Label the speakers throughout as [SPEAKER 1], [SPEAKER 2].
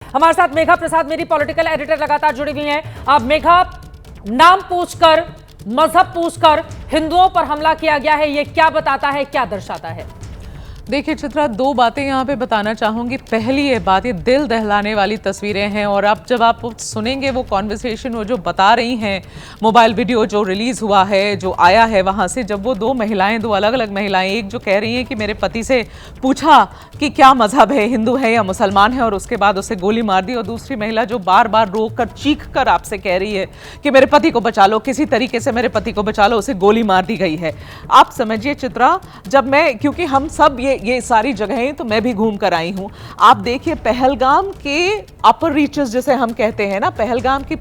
[SPEAKER 1] हमारे साथ मेघा प्रसाद मेरी पॉलिटिकल एडिटर लगातार जुड़ी हुई हैं। अब मेघा, नाम पूछकर, मजहब पूछकर हिंदुओं पर हमला किया गया है, ये क्या बताता है, क्या दर्शाता है?
[SPEAKER 2] देखिए चित्रा, दो बातें यहाँ पे बताना चाहूँगी। पहली ये बात, ये दिल दहलाने वाली तस्वीरें हैं और अब जब आप सुनेंगे वो कॉन्वर्सेशन, वो जो बता रही हैं, मोबाइल वीडियो जो रिलीज़ हुआ है, जो आया है वहाँ से, जब वो दो महिलाएं, दो अलग अलग महिलाएं, एक जो कह रही हैं कि मेरे पति से पूछा कि क्या मजहब है, हिंदू है या मुसलमान है, और उसके बाद उसे गोली मार दी, और दूसरी महिला जो बार बार रो कर चीख कर आपसे कह रही है कि मेरे पति को बचा लो, किसी तरीके से मेरे पति को बचा लो, उसे गोली मार दी गई है। आप समझिए चित्रा, जब मैं, क्योंकि हम सब ये सारी जगहें तो मैं भी घूम कर आई हूं, आप देखिए पहलगाम के अपर रीचेस जिसे हम कहते हैं ना, पहलगाम की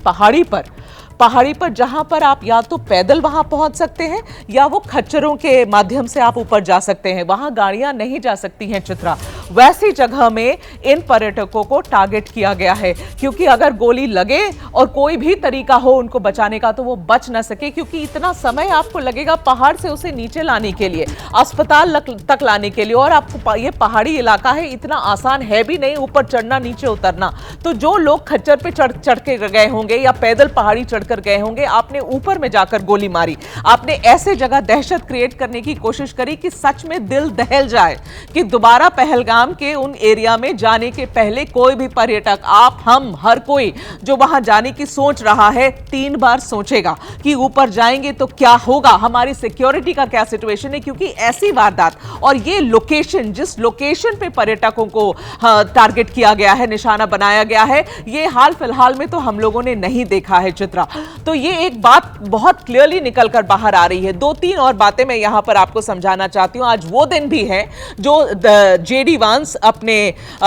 [SPEAKER 2] पहाड़ी पर जहां पर आप या तो पैदल वहां पहुंच सकते हैं या वो खच्चरों के माध्यम से आप ऊपर जा सकते हैं, वहां गाड़ियां नहीं जा सकती हैं चित्रा। वैसी जगह में इन पर्यटकों को टारगेट किया गया है, क्योंकि अगर गोली लगे और कोई भी तरीका हो उनको बचाने का तो वो बच ना सके, क्योंकि इतना समय आपको लगेगा पहाड़ से उसे नीचे लाने के लिए, अस्पताल तक लाने के लिए, और आपको ये पहाड़ी इलाका है, इतना आसान है भी नहीं ऊपर चढ़ना नीचे उतरना। तो जो लोग खच्चर पे चढ़ के गए होंगे या पैदल पहाड़ी चढ़कर गए होंगे, आपने ऊपर में जाकर गोली मारी, आपने ऐसे जगह दहशत क्रिएट करने की कोशिश करी कि सच में दिल दहल जाए कि दोबारा पहलगाम के उन एरिया में जाने के पहले कोई भी पर्यटक, आप, हम, हर कोई जो वहां जाने की सोच रहा है 3 बार सोचेगा कि ऊपर जाएंगे तो क्या होगा, हमारी सिक्योरिटी का क्या सिचुएशन है, क्योंकि ऐसी वारदात और ये लोकेशन, जिस लोकेशन पे पर्यटकों को टारगेट किया गया है, निशाना बनाया गया है, ये हाल फिलहाल में तो हम लोगों ने नहीं देखा है चित्रा। तो ये एक बात बहुत क्लियरली निकल कर बाहर आ रही है। 2-3 और बातें मैं यहां पर आपको समझाना चाहती हूं। आज वो दिन भी है जो जेडी वांस, अपने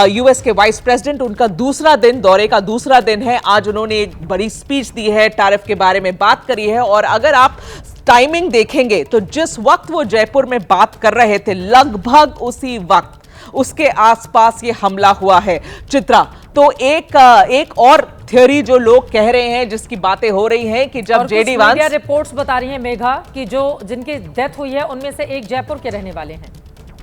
[SPEAKER 2] यूएस के वाइस प्रेसिडेंट, उनका दूसरा दिन, दौरे का दूसरा दिन है। आज उन्होंने एक बड़ी स्पीच दी है, टैरिफ के बारे में बात करी है, और अगर आप टाइमिंग देखेंगे तो जिस वक्त वो जयपुर में बात कर रहे थे, लगभग उसी वक्त उसके आसपास ये हमला हुआ है चित्रा। तो एक और थ्योरी जो लोग कह रहे हैं, जिसकी बातें हो रही हैं कि जब जेडी वांस,
[SPEAKER 1] मीडिया रिपोर्ट्स बता रही हैं मेघा कि जिनकी डेथ हुई है उनमें से एक जयपुर के रहने वाले हैं।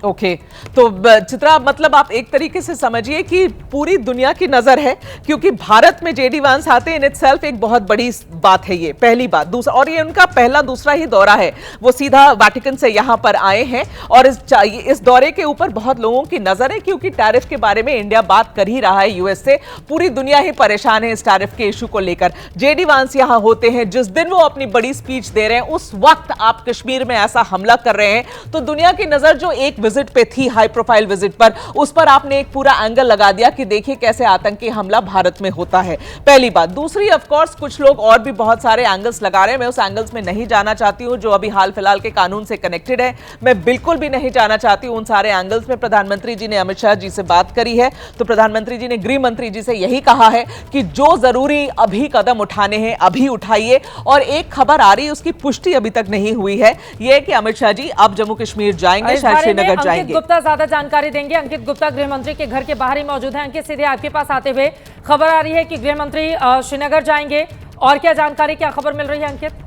[SPEAKER 2] ओके, तो चित्रा, मतलब आप एक तरीके से समझिए कि पूरी दुनिया की नजर है, क्योंकि भारत में जेडी वांस आते इन इटसेल्फ एक बहुत बड़ी बात है, ये पहली बात। दूसरा, और ये उनका पहला दूसरा ही दौरा है, वो सीधा वेटिकन से यहां पर आए हैं, और इस दौरे के ऊपर बहुत लोगों की नजर है, क्योंकि टैरिफ के बारे में इंडिया बात कर ही रहा है यूएस से, पूरी दुनिया ही परेशान है इस टैरिफ के इशू को लेकर। जेडी वांस यहां होते हैं, जिस दिन वो अपनी बड़ी स्पीच दे रहे हैं उस वक्त आप कश्मीर में ऐसा हमला कर रहे हैं, तो दुनिया की नजर जो एक विजिट पे थी, हाई प्रोफाइल विजिट पर, उस पर आपने एक पूरा एंगल लगा दिया कि देखिए कैसे आतंकी हमला भारत में होता है। पहली बात। दूसरी, ऑफ कोर्स कुछ लोग और भी बहुत सारे एंगल्स लगा रहे हैं, मैं उस एंगल्स में नहीं जाना चाहती हूं जो अभी हाल फिलहाल के कानून से कनेक्टेड है, मैं बिल्कुल भी नहीं जाना चाहती हूं उन सारे एंगल्स में। प्रधानमंत्री जी ने अमित शाह जी से बात करी है, तो प्रधानमंत्री जी ने गृह मंत्री जी से यही कहा है कि जो जरूरी अभी कदम उठाने हैं अभी उठाइए, और एक खबर आ रही है उसकी पुष्टि अभी तक नहीं हुई है, यह कि अमित शाह जी अब जम्मू कश्मीर जाएंगे, शायद श्रीनगर जाएंगे।
[SPEAKER 1] गुप्ता ज्यादा जानकारी देंगे। अंकित गुप्ता गृह मंत्री के घर के बाहर ही मौजूद हैं। अंकित, सीधे आपके पास आते हुए, खबर आ रही है कि गृह मंत्री श्रीनगर जाएंगे, और क्या जानकारी, क्या खबर मिल रही है अंकित?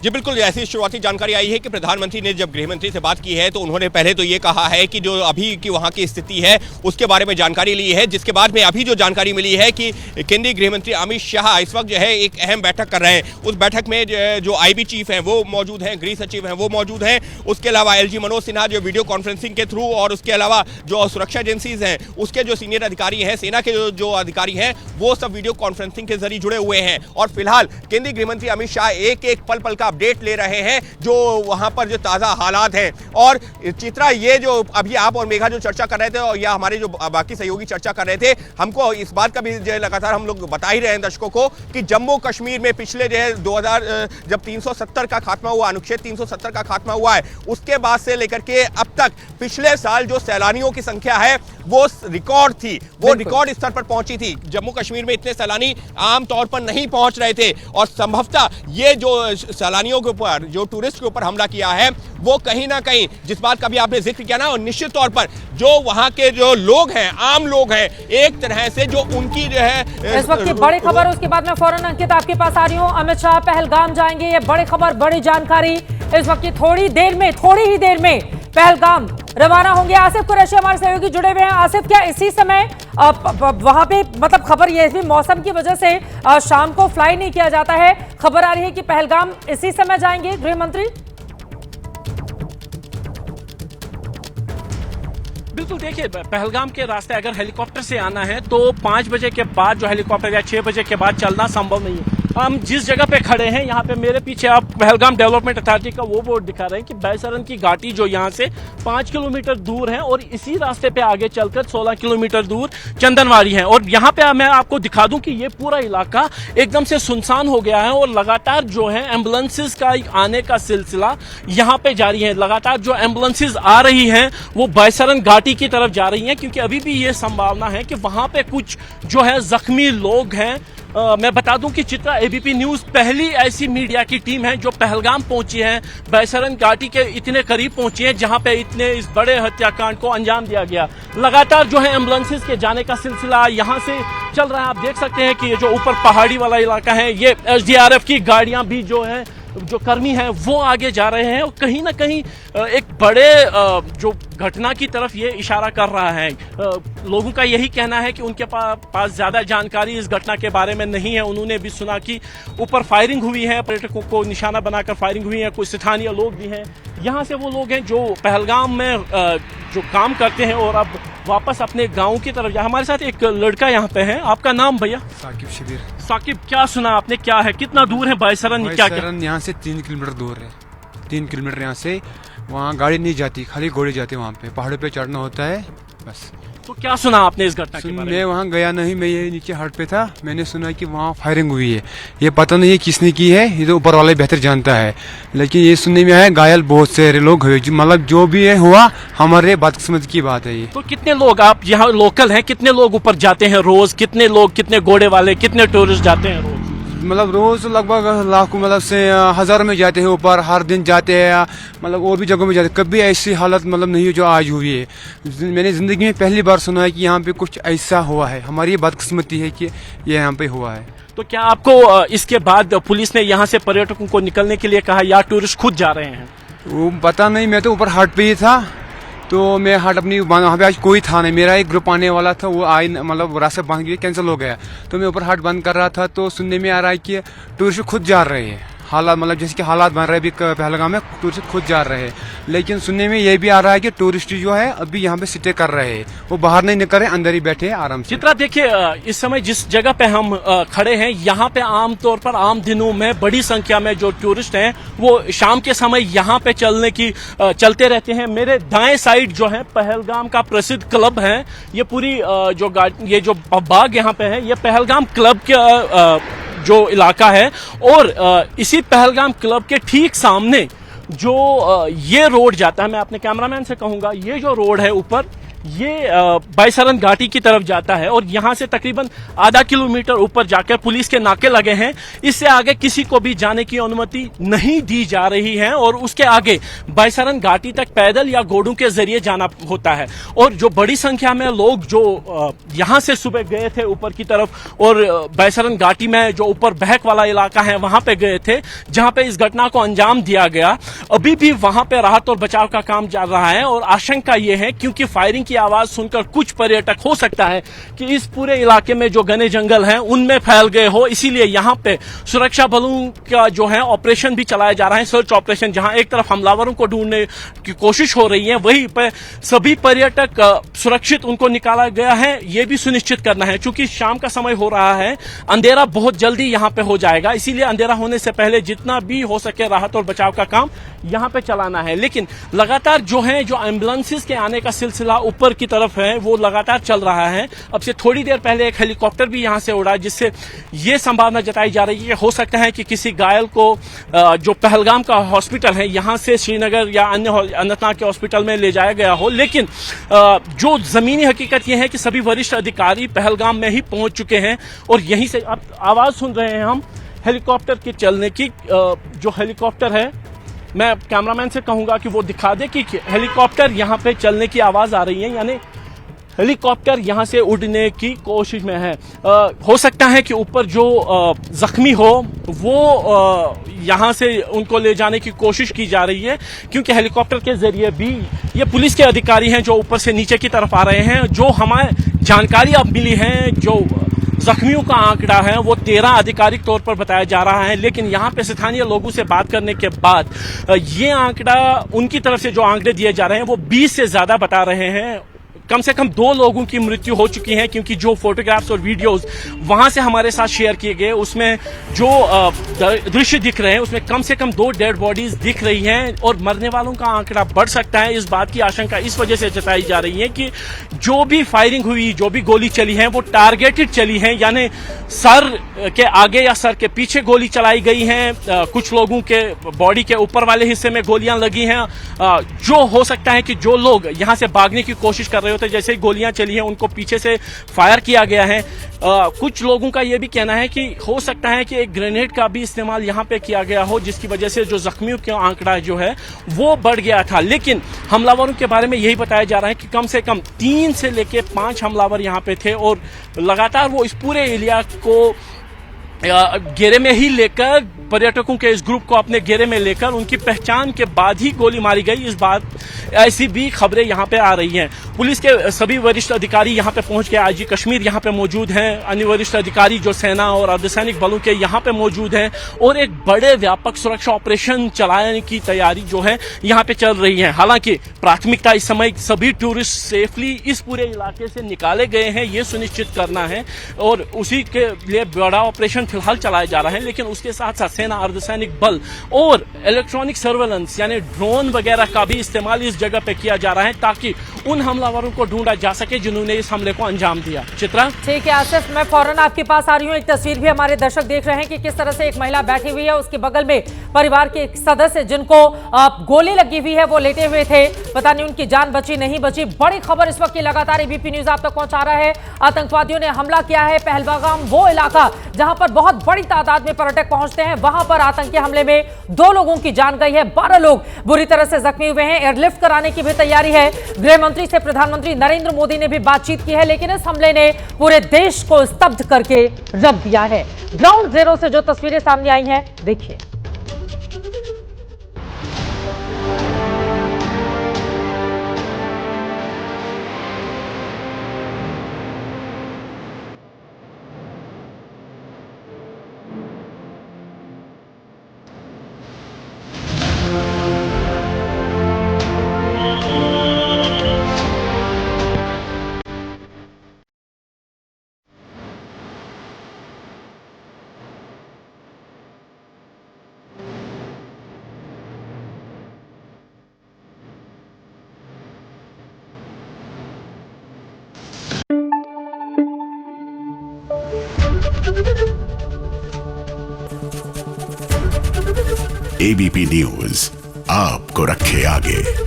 [SPEAKER 3] जी बिल्कुल, ऐसी शुरुआती जानकारी आई है कि प्रधानमंत्री ने जब गृह मंत्री से बात की है तो उन्होंने पहले तो ये कहा है कि जो अभी की वहाँ की स्थिति है उसके बारे में जानकारी ली है, जिसके बाद में अभी जो जानकारी मिली है कि केंद्रीय गृह मंत्री अमित शाह इस वक्त जो है एक अहम बैठक कर रहे हैं। उस बैठक में जो आईबी चीफ हैं वो मौजूद हैं, गृह सचिव हैं वो मौजूद हैं, उसके अलावा एलजी मनोज सिन्हा जो वीडियो कॉन्फ्रेंसिंग के थ्रू, और उसके अलावा जो सुरक्षा एजेंसीज हैं उसके जो सीनियर अधिकारी हैं, सेना के जो अधिकारी हैं, वो सब वीडियो कॉन्फ्रेंसिंग के जरिए जुड़े हुए हैं। और फिलहाल केंद्रीय गृह मंत्री अमित शाह एक पल का अपडेट ले रहे हैं जो वहां पर जो ताजा हालात हैं। और चित्रा, ये जो अभी आप और मेघा जो चर्चा कर रहे थे, और या हमारे जो बाकी सहयोगी चर्चा कर रहे थे, हमको इस बात का भी लगातार हम लोग बता ही रहे हैं दर्शकों को कि जम्मू कश्मीर में पिछले जो है 2000 जब 370 का खात्मा हुआ, अनुच्छेद 370 का खात्मा हुआ है, उसके बाद से लेकर के अब तक पिछले साल जो सैलानियों की संख्या है वो रिकॉर्ड थी, वो रिकॉर्ड स्तर पर पहुंची थी। जम्मू कश्मीर में इतने सैलानी आमतौर पर नहीं पहुंच रहे थे, और संभवतः ये जो सैलानियों के ऊपर, जो टूरिस्ट के ऊपर हमला किया है, वो कहीं ना कहीं, जिस बात का भी आपने जिक्र किया ना, और निश्चित तौर पर जो वहां के जो लोग हैं, आम लोग हैं, एक तरह से जो उनकी जो है
[SPEAKER 1] इस वक्त की बड़ी खबर, उसके बाद मैं फौरन अंकित आपके पास आ रही हूँ। अमित शाह पहलगाम जाएंगे, ये बड़ी खबर, बड़ी जानकारी इस वक्त की, थोड़ी ही देर में पहलगाम रवाना होंगे। आसिफ कुरैशी हमारे सहयोगी जुड़े हुए हैं। आसिफ, क्या इसी समय वहां पे मतलब खबर ये भी मौसम की वजह से शाम को फ्लाई नहीं किया जाता है, खबर आ रही है कि पहलगाम इसी समय जाएंगे गृह मंत्री?
[SPEAKER 4] बिल्कुल, देखिए पहलगाम के रास्ते अगर हेलीकॉप्टर से आना है तो 5 बजे के बाद जो हेलीकॉप्टर या 6 बजे के बाद चलना संभव नहीं है। हम जिस जगह पे खड़े हैं यहाँ पे मेरे पीछे आप पहलगाम डेवलपमेंट अथॉरिटी का वो बोर्ड दिखा रहे हैं कि बैसरन की घाटी जो यहाँ से 5 किलोमीटर दूर है और इसी रास्ते पे आगे चलकर 16 किलोमीटर दूर चंदनवाड़ी है। और यहाँ पे मैं आपको दिखा दूं कि ये पूरा इलाका एकदम से सुनसान हो गया है और लगातार जो है एम्बुलेंसेज का आने का सिलसिला यहाँ पे जारी है। लगातार जो एम्बुलेंसेज आ रही हैं वो बैसरन घाटी की तरफ जा रही हैं, क्योंकि अभी भी ये संभावना है कि वहां पे कुछ जो है जख्मी लोग हैं। मैं बता दूं कि चित्रा एबीपी न्यूज पहली ऐसी मीडिया की टीम है जो पहलगाम पहुंची है, बैसरन घाटी के इतने करीब पहुंची है जहां पे इतने इस बड़े हत्याकांड को अंजाम दिया गया। लगातार जो है एम्बुलेंसेज के जाने का सिलसिला यहां से चल रहा है। आप देख सकते हैं कि ये जो ऊपर पहाड़ी वाला इलाका है, ये एसडीआरएफ की गाड़ियां भी जो है जो कर्मी हैं वो आगे जा रहे हैं और कहीं ना कहीं एक बड़े जो घटना की तरफ ये इशारा कर रहा है। लोगों का यही कहना है कि उनके पास ज़्यादा जानकारी इस घटना के बारे में नहीं है। उन्होंने भी सुना कि ऊपर फायरिंग हुई है, पर्यटकों को निशाना बनाकर फायरिंग हुई है, कुछ स्थानीय लोग भी हैं। यहाँ से वो लोग हैं जो पहलगाम में जो काम करते हैं और अब वापस अपने गाँव की तरफ जा। हमारे साथ एक लड़का यहाँ पे है, आपका नाम भैया?
[SPEAKER 5] साकिब शबीर।
[SPEAKER 4] साकिब, क्या सुना आपने, क्या है, कितना दूर है बैसरन?
[SPEAKER 5] बैसरन यहाँ से 3 किलोमीटर दूर है। 3 किलोमीटर यहाँ से, वहाँ गाड़ी नहीं जाती, खाली घोड़े जाते। वहाँ पे पहाड़ों पे चढ़ना होता है बस।
[SPEAKER 4] तो क्या सुना आपने इस घटना के बारे में?
[SPEAKER 5] मैं वहाँ गया नहीं, मैं ये नीचे हट पे था। मैंने सुना कि वहाँ फायरिंग हुई है। ये पता नहीं है किसने की है, ये तो ऊपर वाले बेहतर जानता है। लेकिन ये सुनने में आया घायल बहुत सारे लोग हुए। मतलब जो भी है हुआ, हमारे बदकिस्मत की बात है ये।
[SPEAKER 4] तो कितने लोग, आप यहाँ लोकल हैं, कितने लोग ऊपर जाते हैं रोज? कितने लोग, कितने घोड़े वाले, कितने टूरिस्ट जाते हैं रोज?
[SPEAKER 5] मतलब रोज लगभग लाखों, मतलब से हजारों में जाते हैं ऊपर, हर दिन जाते हैं। मतलब और भी जगहों में जाते हैं। कभी ऐसी हालत मतलब नहीं हुई जो आज हुई है। मैंने जिंदगी में पहली बार सुना है कि यहाँ पे कुछ ऐसा हुआ है। हमारी ये बदकिस्मती है कि ये यहाँ पे हुआ है।
[SPEAKER 4] तो क्या आपको इसके बाद पुलिस ने यहाँ से पर्यटकों को निकलने के लिए कहा या टूरिस्ट खुद जा रहे हैं?
[SPEAKER 5] वो पता नहीं, मैं तो ऊपर हाट पे ही था, तो मैं हाट अपनी वहाँ पे आज कोई था नहीं। मेरा एक ग्रुप आने वाला था, वो आई मतलब रास्ते बंद किए, कैंसिल हो गया। तो मैं ऊपर हाट बंद कर रहा था, तो सुनने में आ रहा है कि टूरिस्ट खुद जा रहे हैं। हालात मतलब जैसे कि हालात बन रहे हैं अभी पहलगाम में, टूरिस्ट खुद जा रहे हैं। लेकिन सुनने में ये भी आ रहा है कि टूरिस्ट जो है अभी यहाँ पे स्टे कर रहे हैं, वो बाहर नहीं निकल रहे, अंदर ही बैठे हैं आराम से।
[SPEAKER 4] चित्रा, देखिए इस समय जिस जगह पे हम खड़े हैं, यहाँ पे आमतौर पर आम दिनों में बड़ी संख्या में जो टूरिस्ट हैं वो शाम के समय यहाँ पे चलते रहते हैं। मेरे दाएं साइड जो है पहलगाम का प्रसिद्ध क्लब है। ये पूरी ये जो बाग यहाँ पे है, ये पहलगाम क्लब के जो इलाका है। और इसी पहलगाम क्लब के ठीक सामने जो ये रोड जाता है, मैं अपने कैमरामैन से कहूंगा, ये जो रोड है ऊपर, ये बैसरन घाटी की तरफ जाता है और यहाँ से तकरीबन आधा किलोमीटर ऊपर जाकर पुलिस के नाके लगे हैं। इससे आगे किसी को भी जाने की अनुमति नहीं दी जा रही है और उसके आगे बैसरन घाटी तक पैदल या घोड़ों के जरिए जाना होता है। और जो बड़ी संख्या में लोग जो यहाँ से सुबह गए थे ऊपर की तरफ और बैसरन घाटी में जो ऊपर बहक वाला इलाका है वहां पे गए थे जहां पे इस घटना को अंजाम दिया गया, अभी भी वहां पे राहत और बचाव का काम चल रहा है। और आशंका ये है, क्योंकि फायरिंग की आवाज सुनकर कुछ पर्यटक हो सकता है कि इस पूरे इलाके में जो घने जंगल हैं उनमें फैल गए हो, इसीलिए यहाँ पे सुरक्षा बलों का जो है ऑपरेशन भी चलाया जा रहा है, सर्च ऑपरेशन। जहां एक तरफ हमलावरों को ढूंढने की कोशिश हो रही है, वहीं पे सभी पर्यटक सुरक्षित उनको निकाला गया है, ये भी सुनिश्चित करना है। चूंकि शाम का समय हो रहा है, अंधेरा बहुत जल्दी यहाँ पे हो जाएगा, इसीलिए अंधेरा होने से पहले जितना भी हो सके राहत और बचाव का काम यहाँ पे चलाना है। लेकिन लगातार जो है जो एम्बुलेंसेस के आने का सिलसिला ऊपर की तरफ है वो लगातार चल रहा है। अब से थोड़ी देर पहले एक हेलीकॉप्टर भी यहाँ से उड़ा, जिससे ये संभावना जताई जा रही है कि हो सकता है कि किसी घायल को जो पहलगाम का हॉस्पिटल है यहाँ से श्रीनगर या अन्य अनंतनाग के हॉस्पिटल में ले जाया गया हो। लेकिन जो जमीनी हकीकत यह है कि सभी वरिष्ठ अधिकारी पहलगाम में ही पहुंच चुके हैं और यहीं से अब आवाज सुन रहे हैं हम हेलीकॉप्टर के चलने की। जो हेलीकॉप्टर है, मैं कैमरामैन से कहूंगा कि वो दिखा दे कि हेलीकॉप्टर यहाँ पे चलने की आवाज आ रही है, यानी हेलीकॉप्टर यहां से उड़ने की कोशिश में है। हो सकता है कि ऊपर जो जख्मी हो वो यहां से उनको ले जाने की कोशिश की जा रही है, क्योंकि हेलीकॉप्टर के जरिए भी ये पुलिस के अधिकारी हैं जो ऊपर से नीचे की तरफ आ रहे हैं। जो हमें जानकारी अब मिली है, जो जख्मियों का आंकड़ा है वो 13 आधिकारिक तौर पर बताया जा रहा है, लेकिन यहाँ पे स्थानीय लोगों से बात करने के बाद ये आंकड़ा, उनकी तरफ से जो आंकड़े दिए जा रहे हैं वो 20 से ज्यादा बता रहे हैं। कम से कम 2 लोगों की मृत्यु हो चुकी है, क्योंकि जो फोटोग्राफ्स और वीडियोस वहां से हमारे साथ शेयर किए गए उसमें जो दृश्य दिख रहे हैं उसमें कम से कम 2 डेड बॉडीज दिख रही हैं, और मरने वालों का आंकड़ा बढ़ सकता है। इस बात की आशंका इस वजह से जताई जा रही है कि जो भी फायरिंग हुई, जो भी गोली चली है वो टारगेटेड चली है, यानी सर के आगे या सर के पीछे गोली चलाई गई है। कुछ लोगों के बॉडी के ऊपर वाले हिस्से में गोलियां लगी हैं। जो हो सकता है कि जो लोग यहां से भागने की कोशिश कर रहे होते, जैसे ही गोलियां चली हैं उनको पीछे से फायर किया गया है। कुछ लोगों का यह भी कहना है कि हो सकता है कि एक ग्रेनेड का भी इस्तेमाल यहां पे किया गया हो, जिसकी वजह से जो जख्मियों का आंकड़ा जो है वो बढ़ गया था। लेकिन हमलावरों के बारे में यही बताया जा रहा है कि कम से कम 3 से लेके 5 हमलावर यहां पे थे, और लगातार वो इस पूरे एरिया को घेरे में ही लेकर, पर्यटकों के इस ग्रुप को अपने घेरे में लेकर उनकी पहचान के बाद ही गोली मारी गई। इस बात ऐसी भी खबरें यहां पे आ रही हैं। पुलिस के सभी वरिष्ठ अधिकारी यहां पे पहुंच गए। आईजी कश्मीर यहां पे मौजूद हैं, अन्य वरिष्ठ अधिकारी जो सेना और अर्धसैनिक बलों के यहां पे मौजूद हैं, और एक बड़े व्यापक सुरक्षा ऑपरेशन चलाने की तैयारी जो है यहां पे चल रही है। हालांकि प्राथमिकता इस समय सभी टूरिस्ट सेफली इस पूरे इलाके से निकाले गए हैं, ये सुनिश्चित करना है, और उसी के लिए बड़ा ऑपरेशन फिलहाल चलाया जा रहा है। लेकिन उसके साथ साथ सेना, अर्धसैनिक बल और इलेक्ट्रॉनिक सर्वेलेंस यानी ड्रोन वगैरह का भी इस्तेमाल इस जगह पे किया जा रहा है, ताकि उन हमलावरों को ढूंढा जा सके जिन्होंने इस हमले को अंजाम दिया। चित्रा,
[SPEAKER 1] ठीक है आसिफ, मैं फौरन आपके पास आ रही हूँ। एक तस्वीर भी हमारे दर्शक देख रहे हैं कि किस तरह से एक महिला बैठी हुई है, उसके बगल में परिवार के एक सदस्य जिनको गोली लगी हुई है वो लेटे हुए थे। पता नहीं उनकी जान बची नहीं बची। बड़ी खबर इस वक्त की लगातार एबीपी न्यूज आप तक पहुंचा रहा है। आतंकवादियों ने हमला किया है पहलगाम, वो इलाका जहां पर बहुत बड़ी तादाद में पर्यटक पहुंचते हैं, वहां पर आतंकी हमले में 2 लोगों की जान गई है, 12 लोग बुरी तरह से जख्मी हुए हैं। एयरलिफ्ट कराने की भी तैयारी है। गृह मंत्री से प्रधानमंत्री नरेंद्र मोदी ने भी बातचीत की है, लेकिन इस हमले ने पूरे देश को स्तब्ध करके रख दिया है। ग्राउंड जीरो से जो तस्वीरें सामने आई हैं, देखिए।
[SPEAKER 6] एबीपी न्यूज आपको रखे आगे।